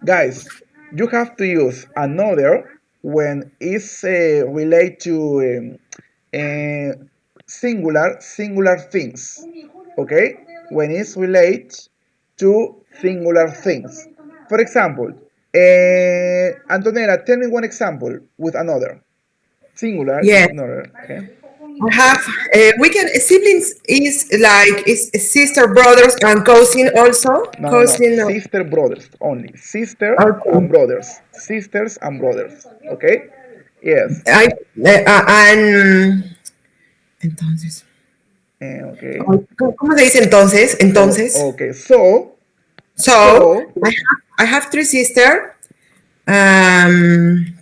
Guys, you have to use another when it's related to singular things. Okay? When it's related to singular things. For example, Antonella, tell me one example with another. Singular is Yes, another. Okay? I have. We can siblings is like is sister, brothers, and cousin also. No. Cousin. Sister, brothers only. Sister and Okay. brothers. Sisters and brothers. Okay? Yes. I and entonces. Okay. ¿Cómo se dice entonces? Entonces. Okay. So, So so, I have three sisters. Um,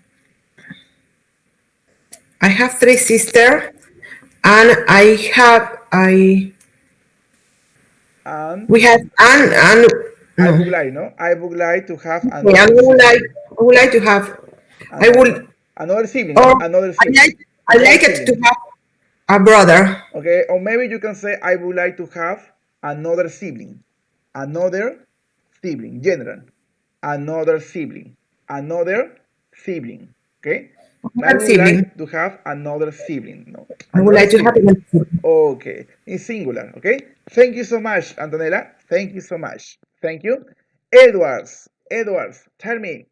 I have three sisters, and I and we have and I no. would like, no? I would like to have Okay, another sibling. I would like to have. I Another. would Another sibling, or no? Another I sibling. like Another it to sibling. have a brother. Okay? Or maybe you can say, I would like to have another sibling. Another sibling. General. Another sibling. Another sibling. Okay? I Another would sibling. like to have another sibling. No. I would Another like to have sibling. another sibling. Okay. In singular. Okay? Thank you so much, Antonella. Thank you so much. Thank you. Edwards, tell me,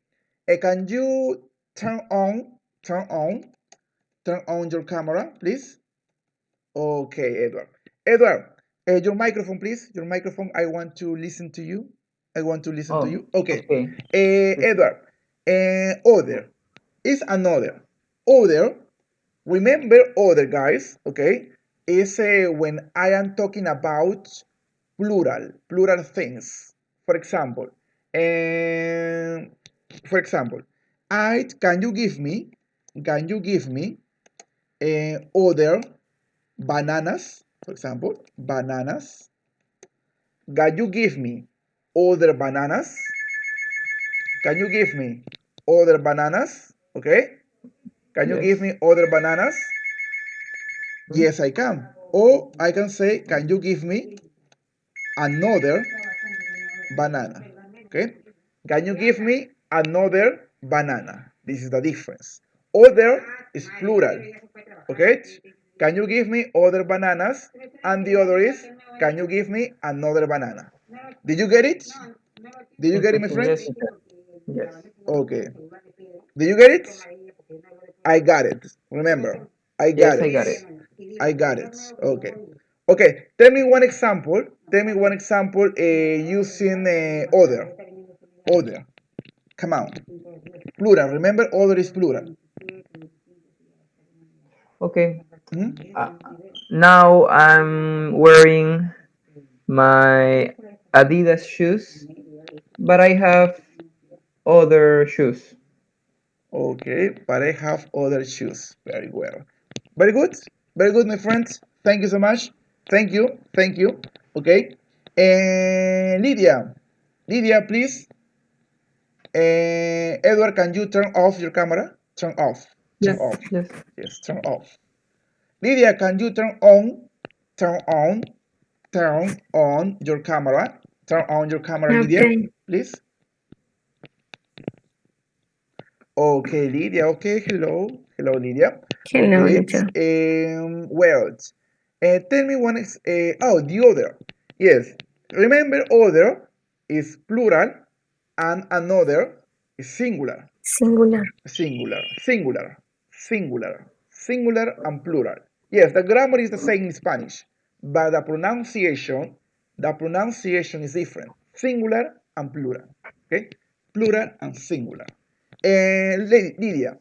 can you turn on, turn on, turn on your camera, please? Okay, Edward. Edward, your microphone, please. Your microphone. I want to listen to you. I want to listen to Oh, you. Okay. okay. Edward, other is another. Other, remember other, guys, okay? Is when I am talking about plural things. For example, um, for example, can you give me other bananas, for example, bananas. Can you give me other bananas? Can you give me other bananas? Okay. Can you give Yes. me other bananas? Hmm? Yes, I can. Or I can say, can you give me another banana? Okay. Can you give me another banana? This is the difference. Other is plural. Okay. Can you give me other bananas? And the other is, can you give me another banana? Did you get it? Did you get it, my Interesting. friend? Yes, it does. Yes. Okay. Did you get it? I got it. Remember, I got Yes, I it. got it. I got it. Okay. Okay. Tell me one example. Tell me one example using other. Other. Come on. Plural. Remember, other is plural. Okay. Mhm. Uh, Now I'm wearing my Adidas shoes, but I have other shoes. Okay, but I have other shoes. Very well. Very good. Very good, my friends. Thank you so much. Thank you. Thank you. Okay. And Lydia, please. Edward, can you turn off your camera? Turn off. Turn Yes, off. yes. Yes, turn off. Lydia, can you turn on? Turn on. Turn on your camera. Turn on your camera, Lydia, Okay. please. Okay, Lydia. Okay, hello. Hello, Lydia. Hello, Okay. teacher. Well, tell me one. The other. Yes. Remember, other is plural and another is singular. Singular. Singular and plural. Yes, the grammar is the same in Spanish, but the pronunciation is different. Singular and plural. Okay, plural and singular. Lydia,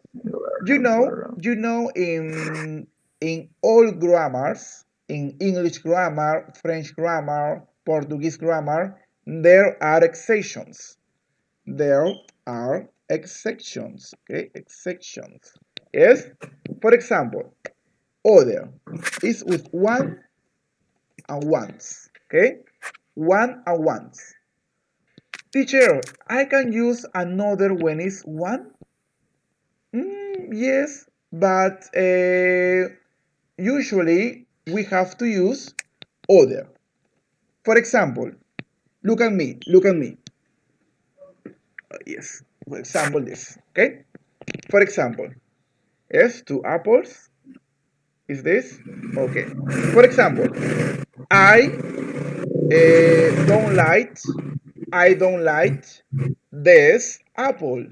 you know, in all grammars, in English grammar, French grammar, Portuguese grammar, there are exceptions. There are exceptions. Okay, exceptions. Yes. For example, other is with one and once. Okay, one and once. Teacher, I can use another when it's one. Yes, but usually we have to use other. For example, look at me. Look at me. Yes. For example, this. Okay. For example, yes, two apples. Is this okay? For example, I don't like. I don't like this apple.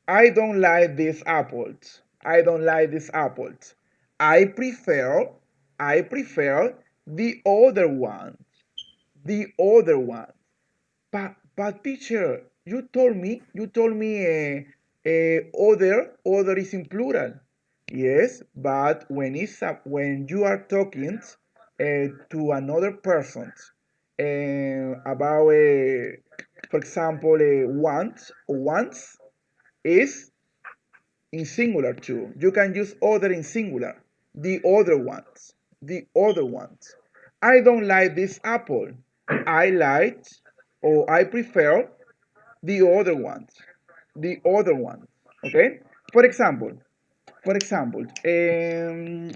I don't like this apples. I don't like these apples. I prefer. I prefer the other one. The other one. But teacher, you told me other is in plural. Yes, but when you are talking to another person about, for example, once is in singular too. You can use other in singular. The other ones. The other ones. I don't like this apple. I like or I prefer the other ones. The other ones. Okay? For example,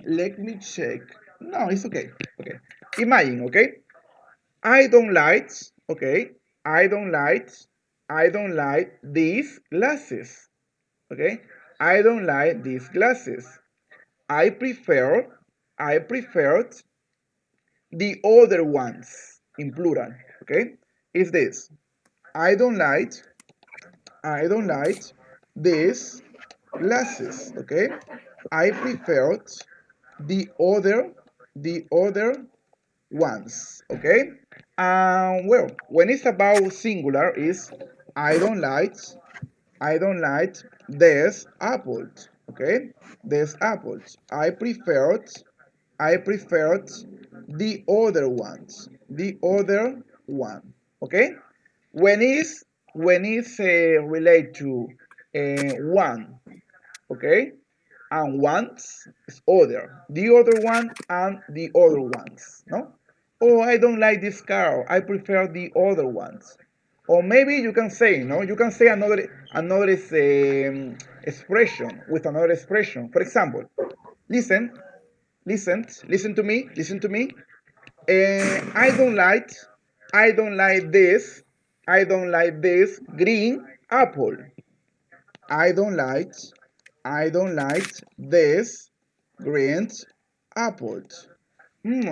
let me check. No, it's okay. Okay. Imagine, okay? I don't like, okay? I don't like, I don't like these glasses. Okay? I don't like these glasses. I prefer, I preferred the other ones in plural. Okay? Is this? I don't like, I don't like these glasses. Okay? I preferred the other ones. Okay? Well, when it's about singular, is I don't like I don't like these apples. Okay, these apples. I preferred the other ones. The other one. Okay. When is when is relate to one. Okay, and ones is other. The other one and the other ones. No. Oh, I don't like this car. I prefer the other ones. Or maybe you can say, no, you can say another expression with another expression. For example, listen, listen to me. I don't like, this, I don't like this green apple. I don't like, I don't like this green apple.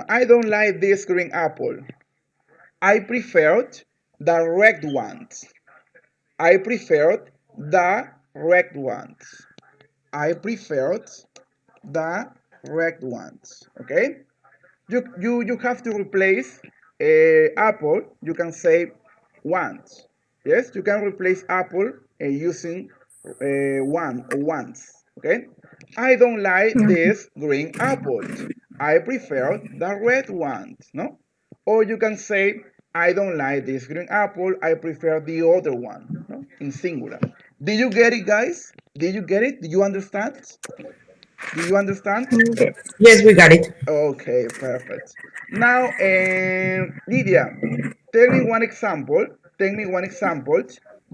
I don't like this green apple. I preferred the red ones. I preferred the red ones. I preferred the red ones. Okay? You have to replace apple. You can say ones. Yes, you can replace apple using one or once. Okay? I don't like this green apples. I prefer the red ones. No? Or you can say I don't like this green apple. I prefer the other one. No? In singular. Did you get it, guys? Did you get it? Do you understand? Do you understand? Yes, we got it. Okay, perfect. Now, Lydia, tell me one example. Tell me one example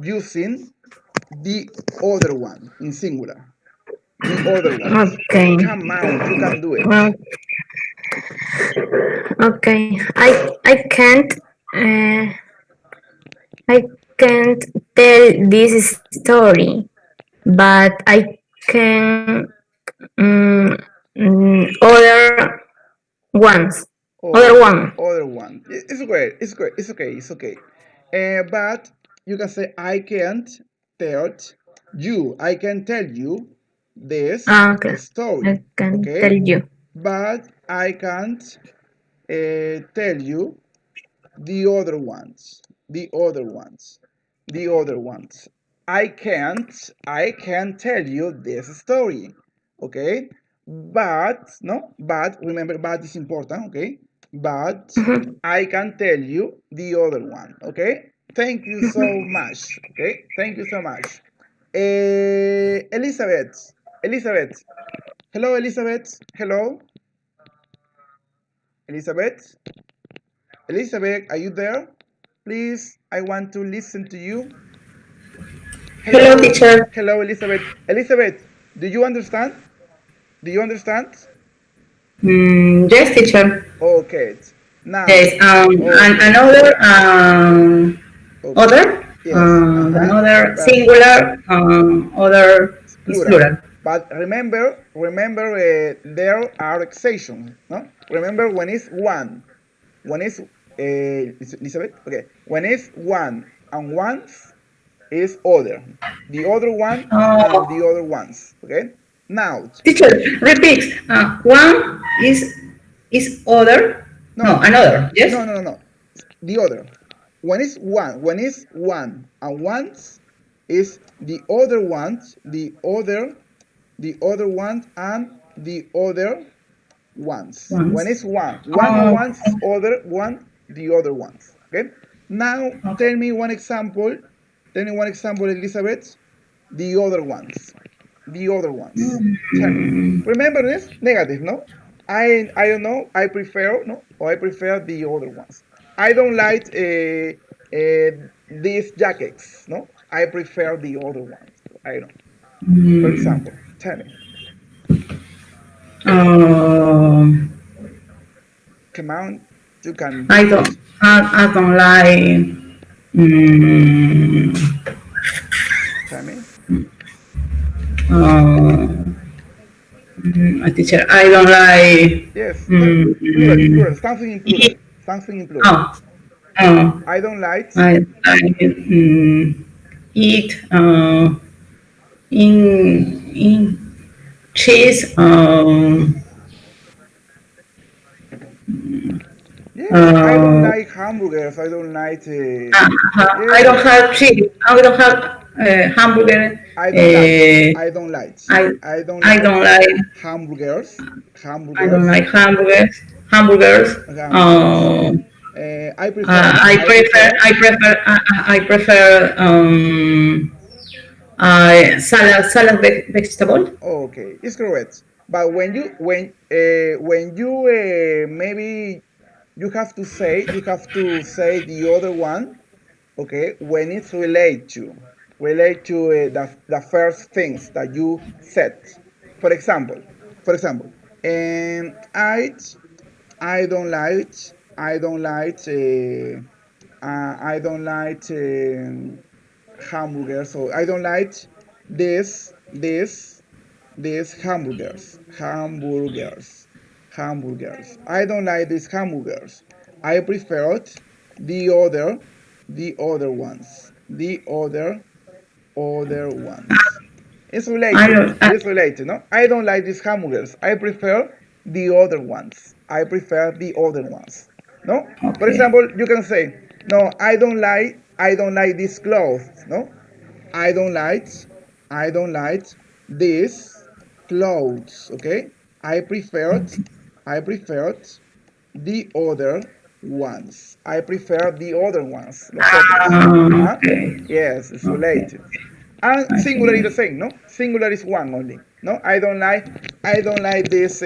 using the other one in singular. The other ones. Okay. Come on, you can do it. Uh, okay. I can't uh, I can't tell this story, but I can other ones. Other Okay, one. other one. It's great. It's great. It's okay. It's okay. But you can say I can't tell you. I can tell you this Okay. story. I can tell Okay, you. but I can't tell you the other ones. The other ones. The other ones. I can't tell you this story. Okay? But no, but remember but is important, okay? But Mhm. I can tell you the other one, okay? Thank you so much. Okay? Thank you so much. Elizabeth. Elizabeth. Hello, Elizabeth. Hello. Elizabeth. Elizabeth, are you there? Please, I want to listen to you. Hello, Hello, teacher. hello, Elizabeth. Elizabeth, do you understand? Do you understand? Yes, teacher. Okay. Now, Yes. And okay, another okay. other. Yes. Another But singular, other it's is plural. plural. But remember, there are exceptions. No, remember when it's one, when it's Elizabeth. Okay, when it's one and once is other, the other one and the Oh, other ones. Okay. Now, teacher, repeat. One is other. No, no, another. Yes. no. The other. When it's one and once is the other ones, the other one and the other ones. When Once. it's one and Oh, once is other one, the other ones. Okay. Now okay. tell me one example. Tell me one example, Elizabeth. The other ones. The other ones. Tell me. Remember this? Negative, no? I don't know. I prefer no, or I prefer the other ones. I don't like these jackets, no? I prefer the other ones. I don't. For example, tell me. Um, Come on, you can do I it. don't. I don't like. Mm, Tell me. uh, a teacher. I don't like. Yes, no, plural, Mm, plural. Something in plural. eat. Something in plural. Oh, oh. I don't like. I eat. In cheese. Yes, I don't Uh, like hamburgers. I don't like. I don't Yes, have cheese. I don't have hamburger. I don't like. Uh, I don't like. I I don't I like don't like hamburgers. I don't Hamburgers. like hamburgers. Hamburgers. Hamburgers. I prefer. I I prefer prefer. I prefer salad vegetable. Okay, it's correct. But when you maybe you have to say the other one. Okay, when it's relate to the first things that you said. For example, for example, and I don't like I don't like I don't like hamburgers. So I don't like this this these hamburgers. I don't like these hamburgers. I preferred the other ones, other ones. It's I related. don't. It's related. No, I don't like these hamburgers. I prefer the other ones. I prefer the other ones. No, for Okay. example, you can say, no, I don't like these clothes. No, I don't like, I don't like these clothes. Okay, I preferred the other ones. I prefer the other ones, los otros. Uh-huh. Okay. Yes, it's Okay. related. And I singular is think. the same, no? Singular is one only. No, I don't like this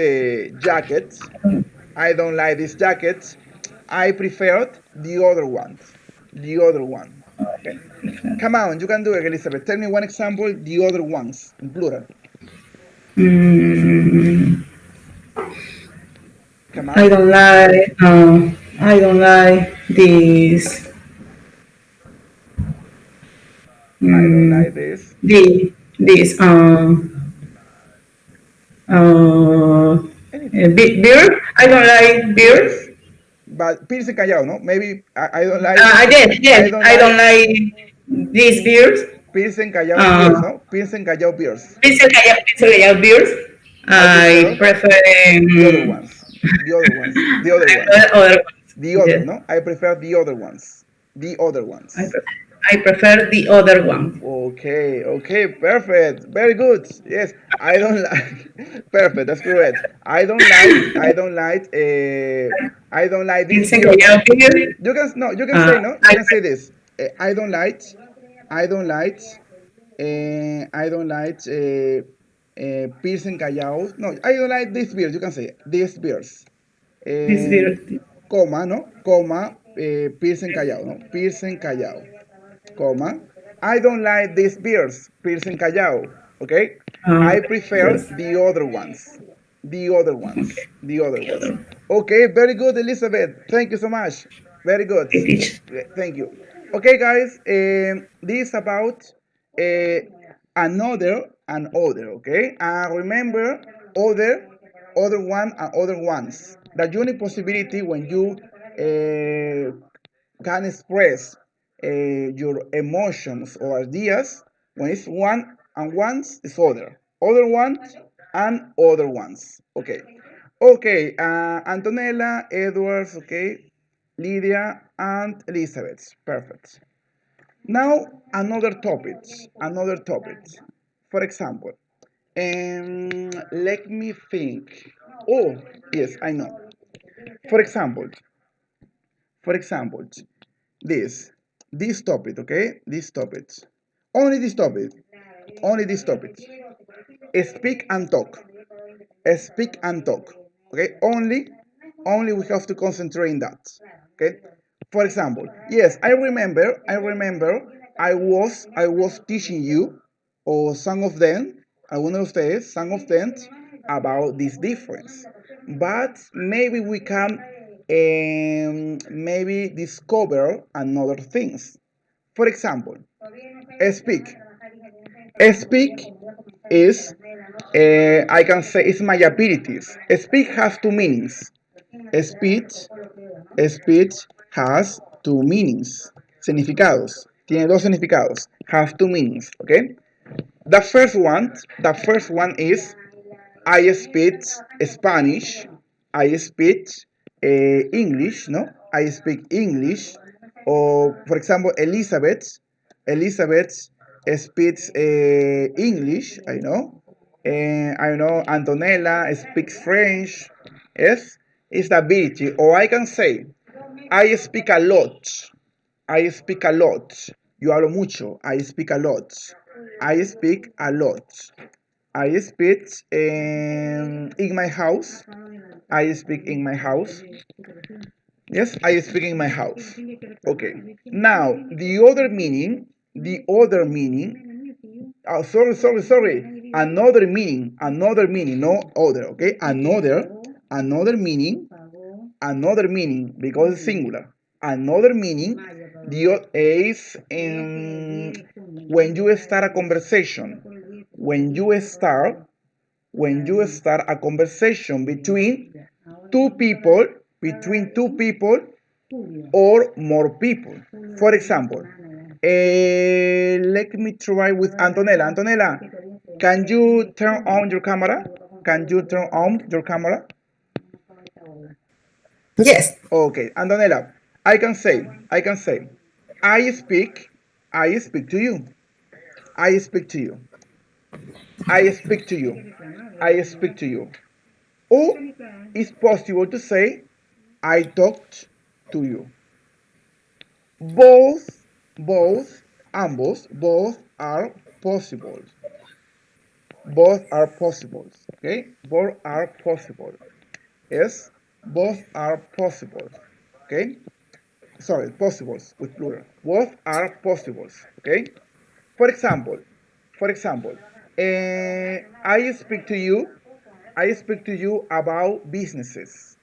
jacket. I don't like this jacket. I preferred the other ones. The other one. Okay. Come on, you can do it, Elizabeth. Tell me one example, the other ones, in plural. Mm, Come I on. don't like. I don't like this. I don't like Mm, this. this. Anything. Beer. I don't like beer. Yes. But piensen callado, no? Maybe I don't like, Yes, I yes. don't I don't like, like these beers. piensen callado beers, Uh, no? Piensen callado beers. Pienso que ya beers. I I prefer prefer the other ones. The other ones. The other ones. other ones. The other, Yes, no? I prefer the other ones. The other I, ones. pre- I prefer the other one. Okay, okay, perfect. Very good. Yes, I don't like. Perfect, that's correct. I don't like this Pienso que beer, ya no? beer. You can no, you can say no. You I can say this. I don't like. I don't like. I don't like. Pilsen Callao. No, I don't like these beers. You can say these beers. this Eh, beer. coma, ¿no? Coma, Pilsen Callao, ¿no? Pilsen Callao, coma. I don't like these beers, Pilsen Callao, okay? I prefer Yes. the other ones. The other Okay. ones. The other ones. Okay, very good, Elizabeth. Thank you so much. Very good. Okay, teacher. Thank you. Okay, guys, this is about uh, another and other. Okay, remember other, other one, and other ones. The unique possibility when you can express your emotions or ideas when it's one and ones is other ones and other ones. Okay, okay. Antonella, Edwards. Okay, Lydia and Elizabeth. Perfect. Now another topic. Another topic. For example, let me think. Oh, yes, I know. For example, for example, this this topic, okay? This topic. Only this topic. Only this topic. Speak and talk. Speak and talk. Okay? Only we have to concentrate in that. Okay? For example, yes, I was teaching you or some of them, algunos de ustedes, some of them about this difference. But maybe we can maybe discover another things. For example, speak. Speak is I can say it's my abilities. Speak has two meanings. Speech, speech has two meanings. Significados. Tiene dos significados. Has two meanings. Okay. The first one is I speak Spanish. I speak English. No, I speak English. Or for example, Elizabeth speaks English. I know. I know Antonella speaks French. Yes, it's the ability. Or I can say I speak a lot. I speak a lot. Yo hablo mucho. I speak a lot. I speak a lot. I speak in my house. I speak in my house. Yes, I speak in my house. Okay. Now, the other meaning. Oh, sorry. Another meaning, no other. Okay, another meaning because it's singular. Another meaning, is when you start a conversation. When you start a conversation two people, between two people or more people. For example, let me try with Antonella. Antonella, can you turn on your camera? Can you turn on your camera? Yes. Okay, Antonella, I can say, I speak, I speak to you. I speak to you. I speak to you. I speak to you. Or it's possible to say, I talked to you. Both, both are possible. Both are possible. Okay? Both are possible. Yes? Both are possible. Okay? Sorry, possibles with plural. Both are possibles. Okay? For example, I speak to you. I speak to you about businesses.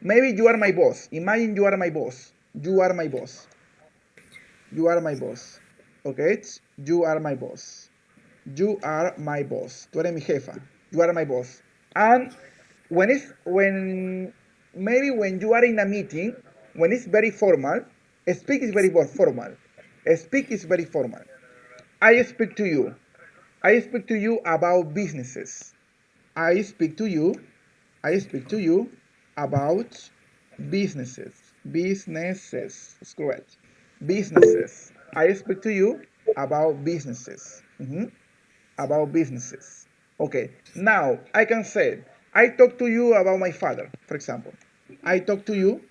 Maybe you are my boss. Imagine you are my boss. You are my boss. You are my boss. Okay? You are my boss. You are my boss. Tú eres mi jefa. You are my boss. And when maybe when you are in a meeting, when it's very formal, speak is very formal. Speak is very formal. I speak to you. I speak to you about businesses. I speak to you. I speak to you about businesses. Businesses. That's correct. Businesses. I speak to you about businesses. About businesses. Okay. Now I can say I talk to you about my father, for example. I talk to you.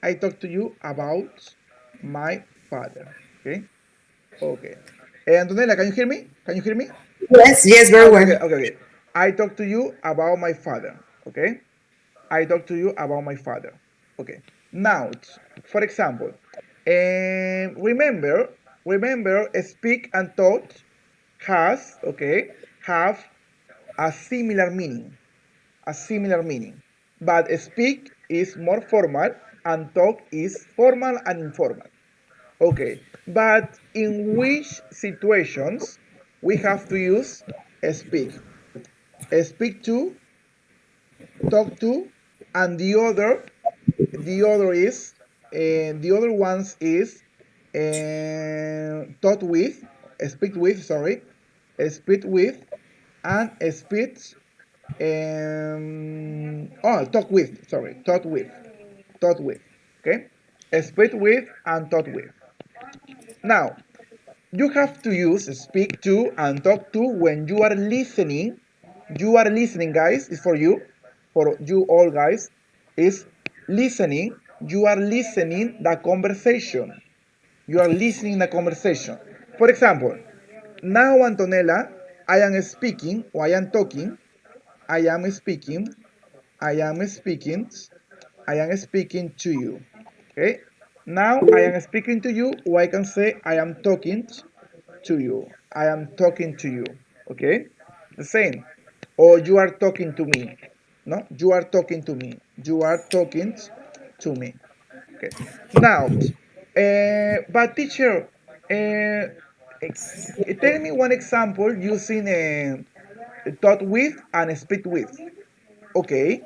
I talk to you about my father. Okay. Okay. Antonella, can you hear me? Can you hear me? Yes, yes, very Okay, well. okay, okay, okay. I talk to you about my father. Okay. I talk to you about my father. Okay. Now, for example, remember, speak and talk have a similar meaning, But speak is more formal and talk is formal and informal. Okay, but in which situations we have to use speak? Speak to, talk to, and the other is the other ones is talk with, speak with, sorry, speak with, and speech talk with, sorry, talk with, okay, speak with and talk with. Now you have to use speak to and talk to when you are listening. You are listening, guys. It's for you all, guys. Is listening. You are listening the conversation. You are listening the conversation. For example, now Antonella, I am speaking or I am talking. I am speaking. I am speaking. I am speaking to you. Okay. Now I am speaking to you, or I can say I am talking to you. I am talking to you. Okay? The same. Or you are talking to me. No? You are talking to me. You are talking to me. Okay. Now, but teacher, tell me one example using talk with and speak with. Okay.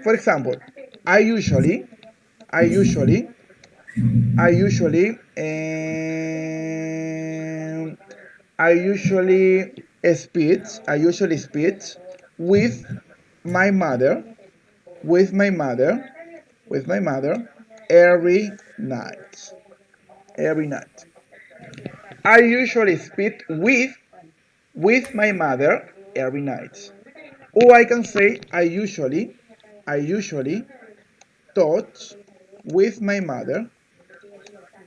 For example, I usually, I usually, I usually, I usually speak with my mother, with my mother, with my mother every night. Every night. I usually speak with my mother every night. Or I can say I usually talk with my mother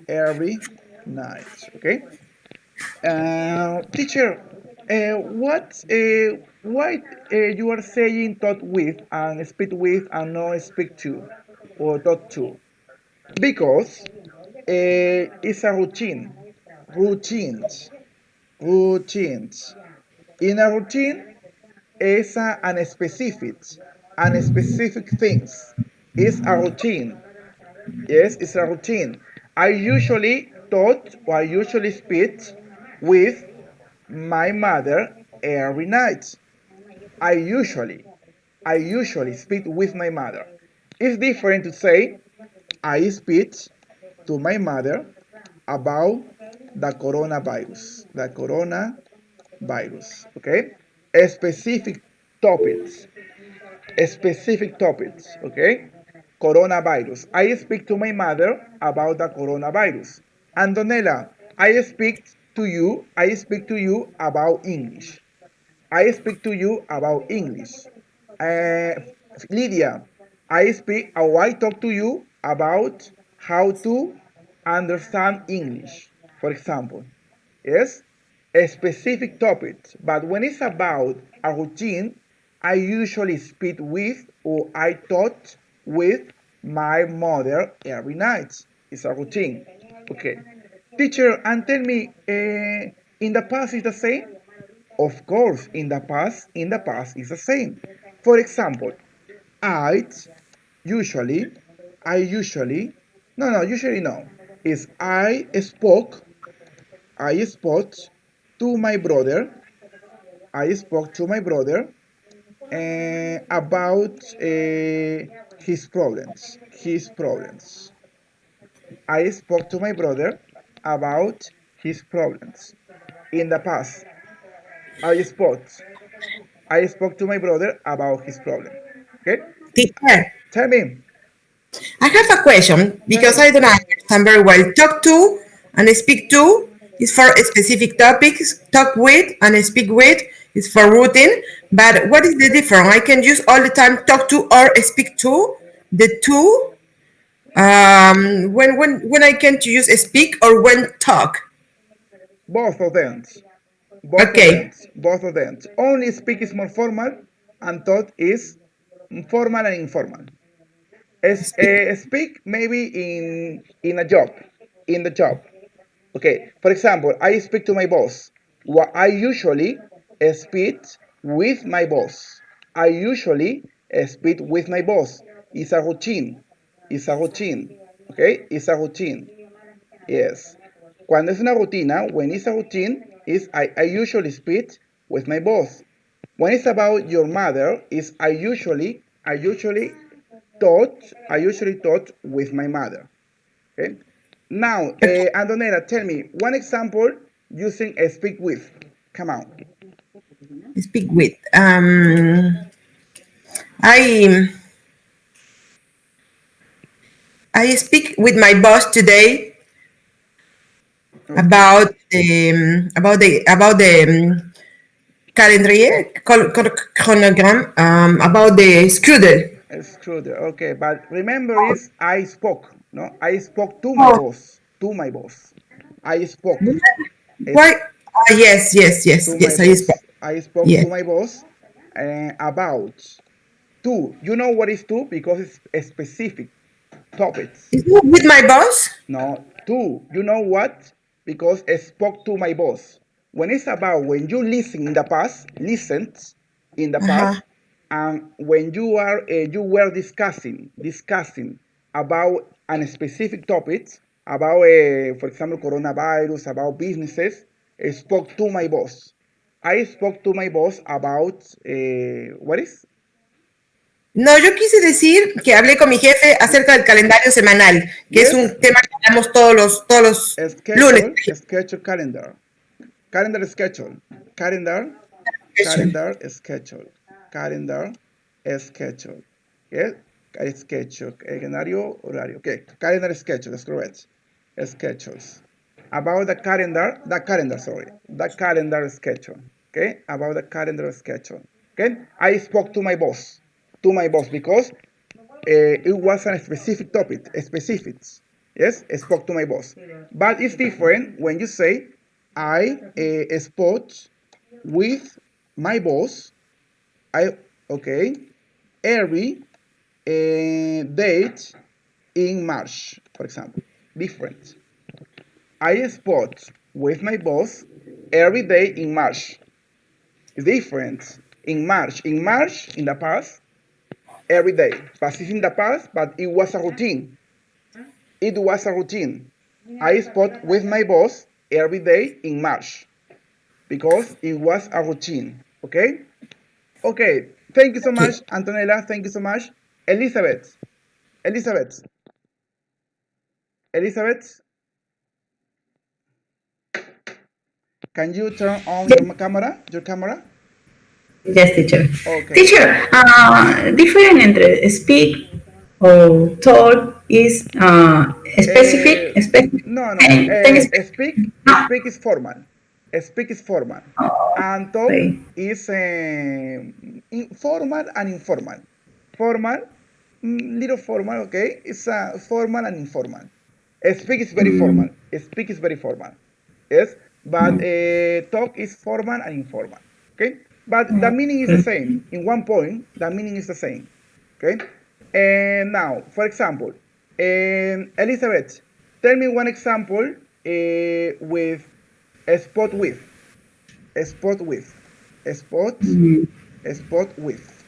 every night. Okay. Teacher, why you are saying talk with and speak with and not speak to or talk to? Because it's a routines, routines. In a routine, it's and specific things. It's a routine. Yes, it's a routine. I usually talk or I usually speak with my mother every night. I usually, I usually speak with my mother. It's different to say I speak to my mother about the coronavirus. The coronavirus. Okay? Specific topics. Specific topics. Okay? Coronavirus. I speak to my mother about the coronavirus. Antonella, I speak to you about English. I speak to you about English. Uh, Lydia, I talk to you about how to understand English, for example. Yes? A specific topic. But when it's about a routine, I usually speak with or I talk with my mother every night. It's a routine. Okay. Teacher, and tell me, in the past is the same? Of course, in the past is the same. For example, I usually, I usually, no, usually no. Is I spoke to my brother. I spoke to my brother about his problems. His problems. I spoke to my brother about his problems. In the past, I spoke. I spoke to my brother about his problem. Okay? Teacher, Tell me. I have a question Tell because me. I don't understand very well. Talk to and speak to is for specific topics. Talk with and speak with is for routine. But what is the difference? I can use all the time talk to or speak to. The two. When I can to use speak or when talk. Both of them. Both of them. Okay. Both of them. Only speak is more formal and thought is formal and informal. Speak. Speak maybe in a job. In the job. Okay. For example, I speak to my boss. I usually speak with my boss. I usually speak with my boss. It's a routine. It's a routine. Okay? It's a routine. Yes. Cuando es una rutina, when it's a routine, is I usually speak with my boss. When it's about your mother, is I usually talk with my mother. Okay. Now, Antonella, tell me one example using a speak with. Come on. Speak with. I I speak with my boss today Okay. about the calendar chronogram about the schedule. Extruder. Okay, but remember is I spoke. No, I spoke to my Oh, boss. To my boss. I spoke. why? Es- Yes, yes, yes, to my yes. I spoke. boss. I spoke Yes. to my boss about two. You know what is two because it's a specific topics. Is it with my boss? No, two. You know what? Because I spoke to my boss. When it's about when you listen in the past, listened in the Uh-huh. past, and when you were discussing about a specific topic, about for example coronavirus, about businesses, I spoke to my boss. I spoke to my boss about what is No, yo quise decir que hablé con mi jefe acerca del calendario semanal, que es yes un tema que hablamos todos los lunes. schedule calendar. Calendar schedule. Calendar. Schedule. Calendar schedule. Calendar schedule. Yes. Schedule. Calendario horario. Okay. Calendar schedule. That's correct. Schedules. About the calendar schedule. Okay. About the calendar schedule. Okay. I spoke to my boss. To my boss because it was a specific topic, specifics. Yes, I spoke to my boss. But it's different when you say, I spoke with my boss. Okay, every date in March, for example. Different. I spoke with my boss every day in March. It's different. In March, in the past, every day. But it's in the past, but it was a routine. It was a routine. I spoke with my boss every day in March because it was a routine. Okay? Okay. Thank you so Okay. much, Antonella. Thank you so much. Elizabeth. Elizabeth. Elizabeth, can you turn on Yes, your camera? Your camera? yes, teacher. Okay. Teacher, different entre speak or talk is Uh, specific. no. Can speak? No. Speak is formal. Speak is formal. Oh, And talk okay. is formal and informal. Formal, little formal, okay? It's formal and informal. Speak is very Mm, formal. Speak is very formal. Yes, but mm, talk is formal and informal. Okay, but the meaning is the okay. same. In one point, the meaning is the same. Okay, and now, for example, Elizabeth, tell me one example with a spot with, a spot with, a spot, Mm, a spot with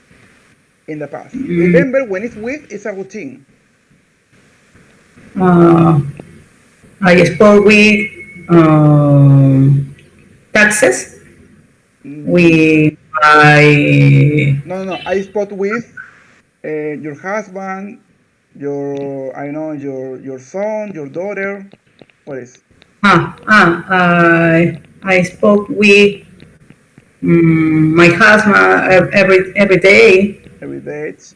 in the past. mm, Remember, when it's with, it's a routine. uh, I spoke with taxes Mm, with my no. I spot with your husband, your I know your son, your daughter. What is I spoke with my husband every day every date?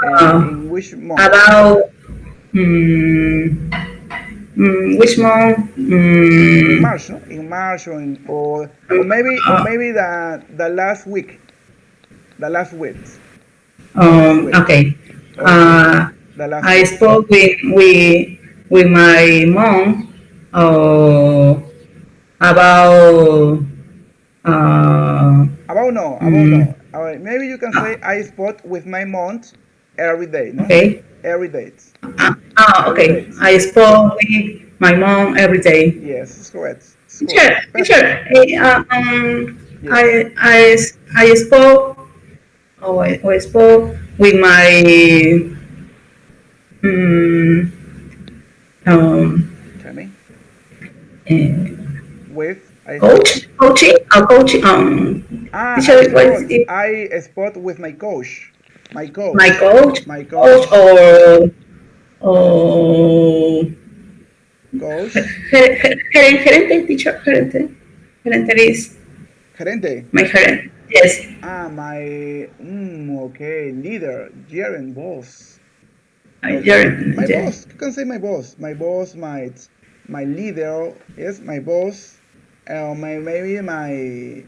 uh, In which month? about which month In March, no? In March uh, the last week, the last week, the last week. okay. Okay, the last I week. spoke with my mom uh, about uh, About mm, no. Maybe you can say I spot with my month every day, no? okay. Every date, every Okay. date. I spoke with my mom every day. Yes, it's correct. It's Teacher, correct. Perfect. teacher, Yes. I spoke, I spoke with my, um, um, Tell me. uh, With I spot. coaching, coaching. I Teacher, what is spot. it? I spot with my coach. My My coach. coach, My coach, coach. or Coach. gerente, teacher, gerente. Gerente is Gerente. my gerente. Yes, My okay, leader, gerent, boss. my Okay, gerente. my Yes. boss. You can say my boss, my leader. Yes, my boss. My maybe my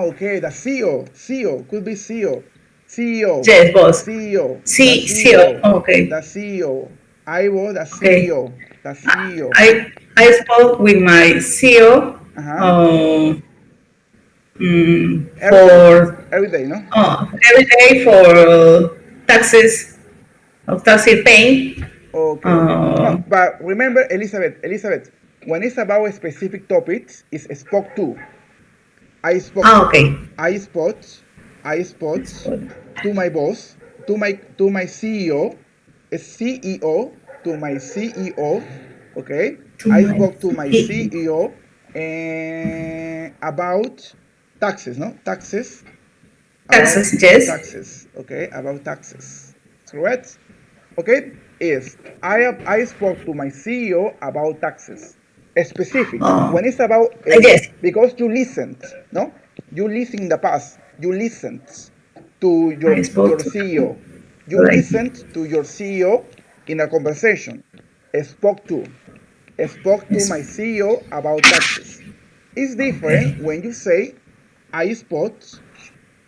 okay, the CEO. CEO could be CEO. CEO. Yes, boss. CEO. The See, CEO. okay, The CEO. I was the okay. CEO. The CEO. I spoke with my CEO Uh huh. um, Every day. for Every day, no? every day for taxes of taxi paying. Okay. Uh, No, but remember, Elizabeth, when it's about a specific topics, it's spoke to. I spoke to. okay. I spot. I spot to my boss, to my CEO, a CEO, to my CEO. Okay. To I my spoke to my CEO about taxes, no? Taxes. About taxes, yes. taxes. Okay. About taxes. Correct? Okay, is I spoke to my CEO about taxes. Specific. Oh, When it's about yes. because you listened, no? You listened in the past. You listened to I your spoke to CEO. You like listened to your CEO in a conversation. Spoke to. Spoke to yes. my CEO about taxes. It's different Okay. when you say I spoke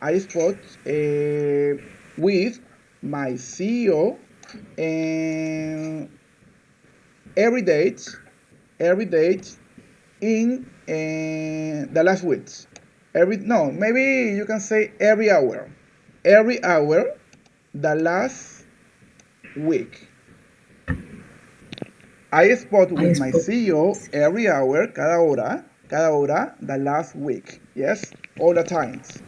I spoke with my CEO and every date in the last week. Every no, maybe you can say every hour, the last week. I spoke I with my spoke. CEO every hour, cada hora, the last week. Yes, all the times,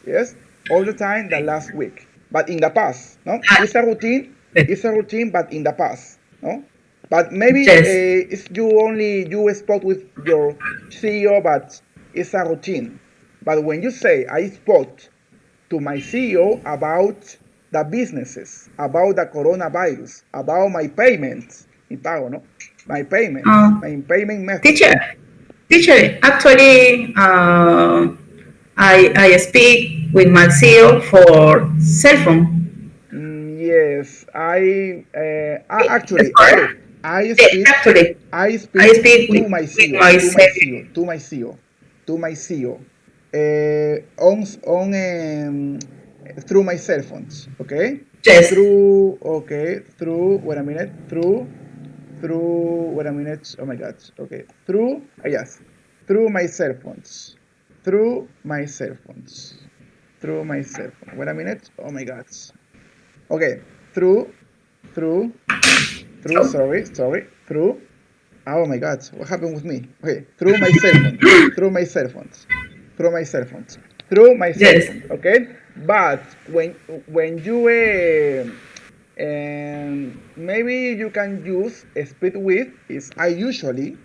Yes, all the time, the last week. But in the past, no, Ah, it's a routine. It's a routine, but in the past, no. But maybe yes. it's you spoke with your CEO, but it's a routine. But when you say I spoke to my CEO about the businesses, about the coronavirus, about my payments, mi pago, no? My payments, Uh, my payment teacher, methods. teacher. Actually, I speak with my CEO for cell phone. Yes, It's actually, correct. I Yes, speak, actually, I I speak speak to my with CEO, my to my CEO. CEO, to my CEO, to my CEO, on through my cell phones, okay? Yes, Through wait a minute, through wait a minute, oh my god, okay, through yes, through my cell phones, through my cell phones, through my cell phone. Wait a minute, oh my god. Okay, through, through, through. Oh my God, what happened with me? Okay, through my cell phone, through my cell phones, through my cell phones, through my cell yes. phone. Okay, but when you maybe you can use speed with is I usually,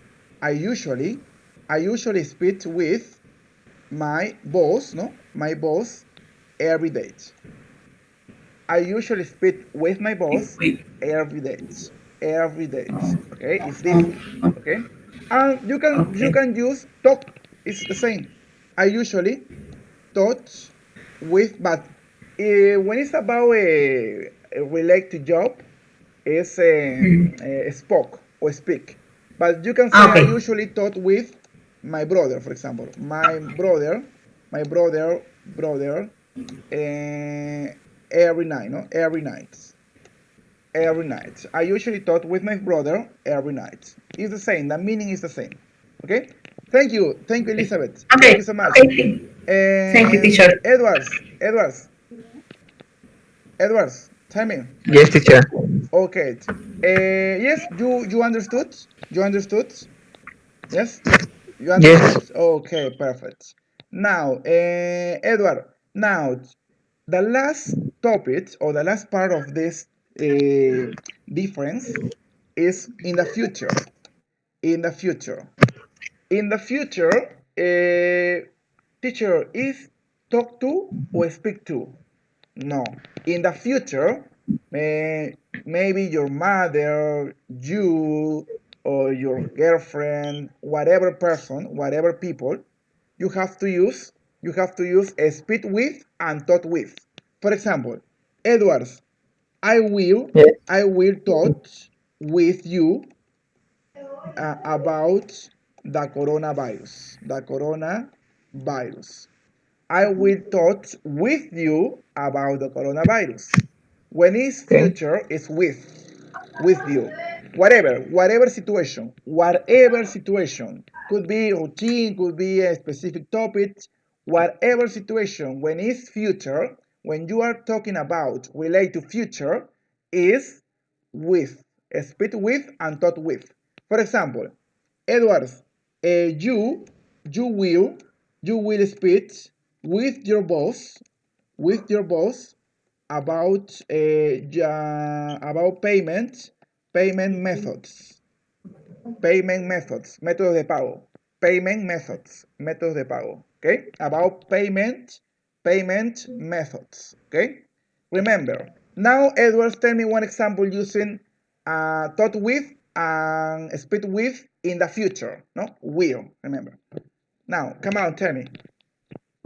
I usually speed with my boss, no, my boss every day. I usually speak with my boss Wait. every day. Every day. Oh, Okay, it's oh, different. oh, Okay, and you okay. can use talk. It's the same. I usually talk with, but when it's about a relate to job, it's spoke or speak. But you can say I Okay. usually talk with my brother, for example. My brother, uh, every night, no? Every night. I usually talk with my brother every night. It's the same. The meaning is the same. Okay. Thank you, Elizabeth. Thank Okay. you so much. Okay. Thank you, teacher. Edwards, tell me. Yes, teacher. Okay. Yes, you understood. You understood. Yes, you Yes. understood. Okay, perfect. Now, Edward. Now, the last topic or the last part of this difference is in the future. In the future. In the future, teacher, is talk to or speak to? No. In the future, maybe your mother, you, or your girlfriend, whatever person, whatever people, you have to use a speak with and talk with. For example, Edwards, Yes. I will talk with you about the coronavirus. The coronavirus. I will talk with you about the coronavirus. When is Okay. future is with you. Whatever situation could be routine, could be a specific topic, whatever situation. When is future, when you are talking about relate to future, is with, speak with and talk with. For example, Edward, you you will speak with your boss about payment methods, métodos de pago, métodos de pago, okay? About payment methods, okay? Remember, now Edwards, tell me one example using thought with and speak with in the future, no? Will, remember. Now, come on, tell me.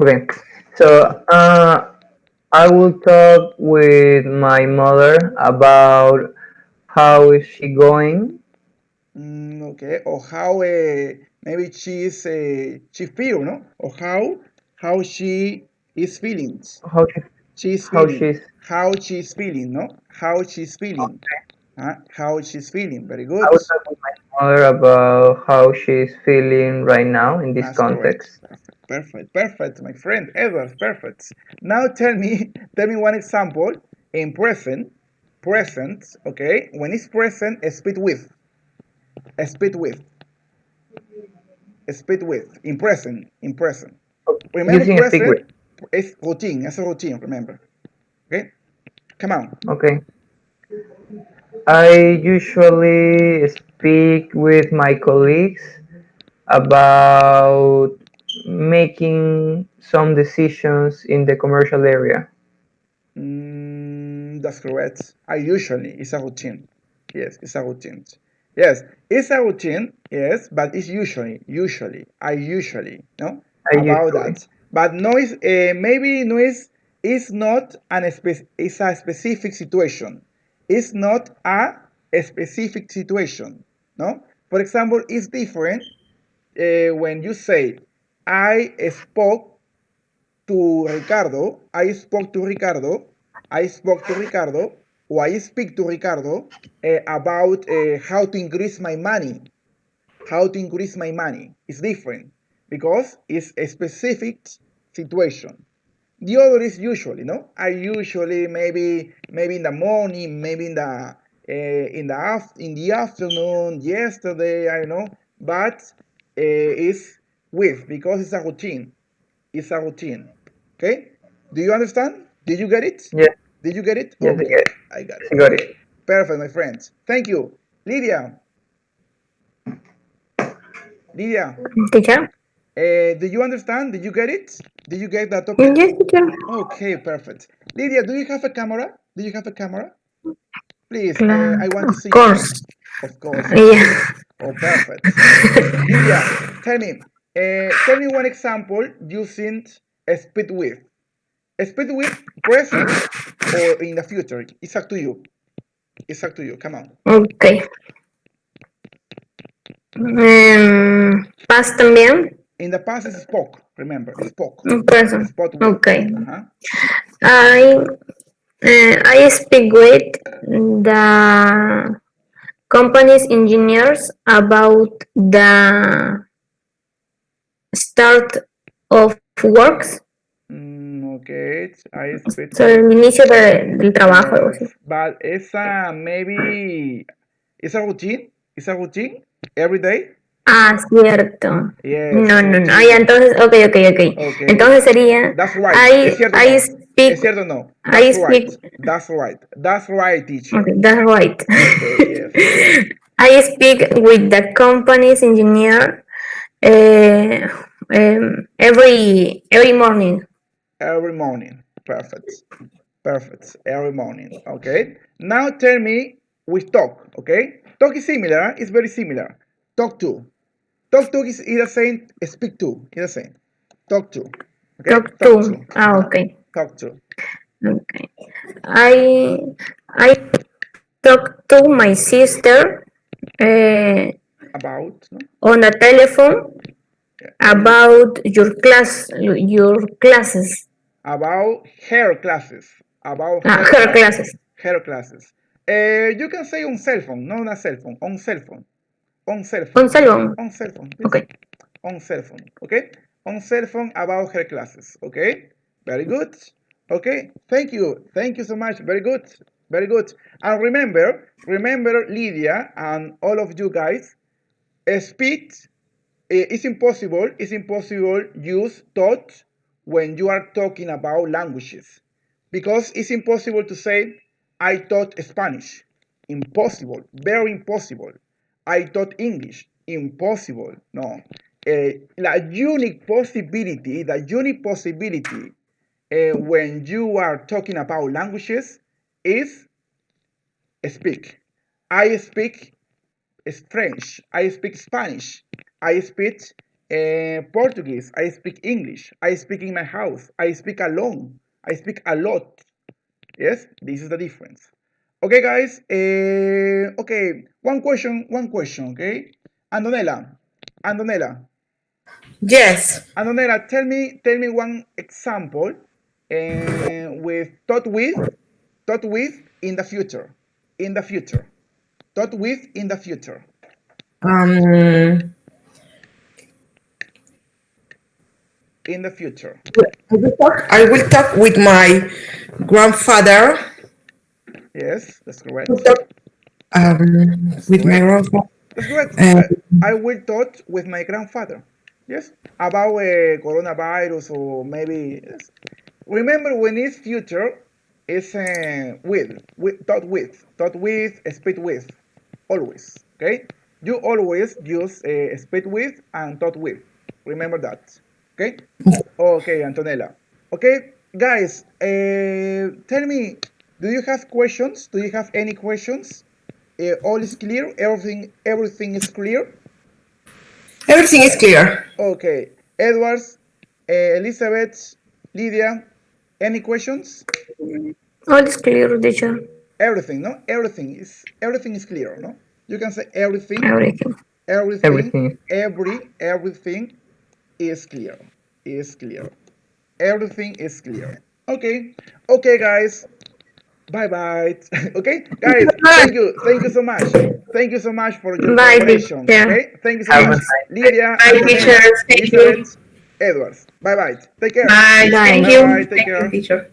Okay. So I will talk with my mother about how is she going, Okay, or how maybe she feel, no? Or how she is feeling. how she, She's how feeling. she's. How she's feeling, no? How she's feeling. How she's feeling. Very I good. will talk with my mother about how she's feeling right now in this That's correct. context. Perfect, my friend. Edward, perfect. Now tell me one example in present. Present, okay? When it's present, speak with. Speak with. Speak with. In present. In present. Remember Using a speak with. present is routine. It's a routine, remember. Okay? Come on. Okay. I usually speak with my colleagues about making some decisions in the commercial area. That's correct. I usually, it's a routine. Yes, it's a routine. Yes, it's a routine, yes, but it's I usually, no, I about usually. that. But noise, maybe noise is not it's a specific situation. It's not a specific situation, no? For example, it's different when you say, I spoke to Ricardo, I spoke to Ricardo, or I speak to Ricardo about how to increase my money. How to increase my money is different because it's a specific situation. The other is usually, no? I usually maybe in the morning, maybe in the afternoon, yesterday, I don't know, but it's with because it's a routine. It's a routine. Okay? Do you understand? Did you get it? Yes, Did you get it? yes, I Okay, get it. I got it. I got it. Okay, perfect, my friends. Thank you, Lydia. Lydia, Teacher? do you understand? Did you get it? Did you get that topic? Yes, teacher. Okay, perfect. Lydia, do you have a camera? Do you have a camera? Please, I want to Of see you. course. Of course, of course. Yeah. Oh, perfect. Lydia, tell me one example using a speed with. A speed with present or in the future. It's up to you. It's up to you. Come on. Okay. Paz también. In the past, it spoke. Remember, spoke. Present. Spot with. Okay. Uh-huh. I I speak with the company's engineers about the start of works. Okay, I speak So, with. el inicio del trabajo, algo así. Yes, but it's maybe it's a routine. It's a routine every day. Ah, cierto. Yes, No, it's a no, no. Ah, ya, routine. entonces, ok. Okay, Entonces sería, that's right. Es cierto I no. speak, Es cierto no. I That's right. speak, That's right. That's right, teacher. okay, that's right. Okay, yes. I speak with the company's engineer every morning. Every morning. Perfect. Perfect. Every morning. Okay. Now tell me with talk. Okay. Talk is similar. It's very similar. Talk to. Talk to is the same. Speak to is the same. Talk to. Okay. Talk Talk to. to. Okay. Talk to. Okay. I talk to my sister About. No? on the telephone about your classes. About her classes. About Ah, her her classes. classes. Her classes. You can say on cell phone, not on a cell phone. On cell phone. On cell phone. On cell phone. On cell phone. Yes. Okay. On cell phone. Okay. On cell phone about her classes. Okay. Very good. Okay. Thank you. Thank you so much. Very good. Very good. And remember, Lydia and all of you guys, speak. It's impossible. It's impossible use taught when you are talking about languages, because it's impossible to say I taught Spanish. Impossible. Very impossible. I taught English. Impossible. No. The unique possibility when you are talking about languages is speak. I speak French. I speak Spanish. I speak Portuguese. I speak English. I speak in my house. I speak alone. I speak a lot. Yes, this is the difference. Okay, guys. Okay, one question. Okay, Andonela, Yes. tell me one example with thought with in the future, thought with in the future. Um, In the future. I will talk with my grandfather. Yes, that's correct. With my grandfather. That's correct. Uh, I will talk with my grandfather. Yes, about coronavirus or maybe. Yes. Remember, when it's future, it's thought with, speak with, always. Okay, you always use speak with and thought with. Remember that. Okay. Okay, Antonella. Okay, guys. Tell me, do you have questions? Do you have any questions? All is clear. Everything is clear. Everything is clear. Okay, Edwards, Elizabeth, Lydia, any questions? All is clear, teacher. Everything, no? Everything is clear, no? You can say everything, Everything. Everything. everything is clear. Is clear. Everything is clear. Okay. Okay, guys. Bye bye. Okay, guys. Thank you so much. Thank you so much for your Bye, collaboration. teacher. Okay. Thank you so Have a much, nice Lydia, Bye, Antonella, teachers. Thank you. Elizabeth, Edwards. Bye bye. Take care. Bye. Bye. Thank Bye you. bye. Take Thank you, care. teacher.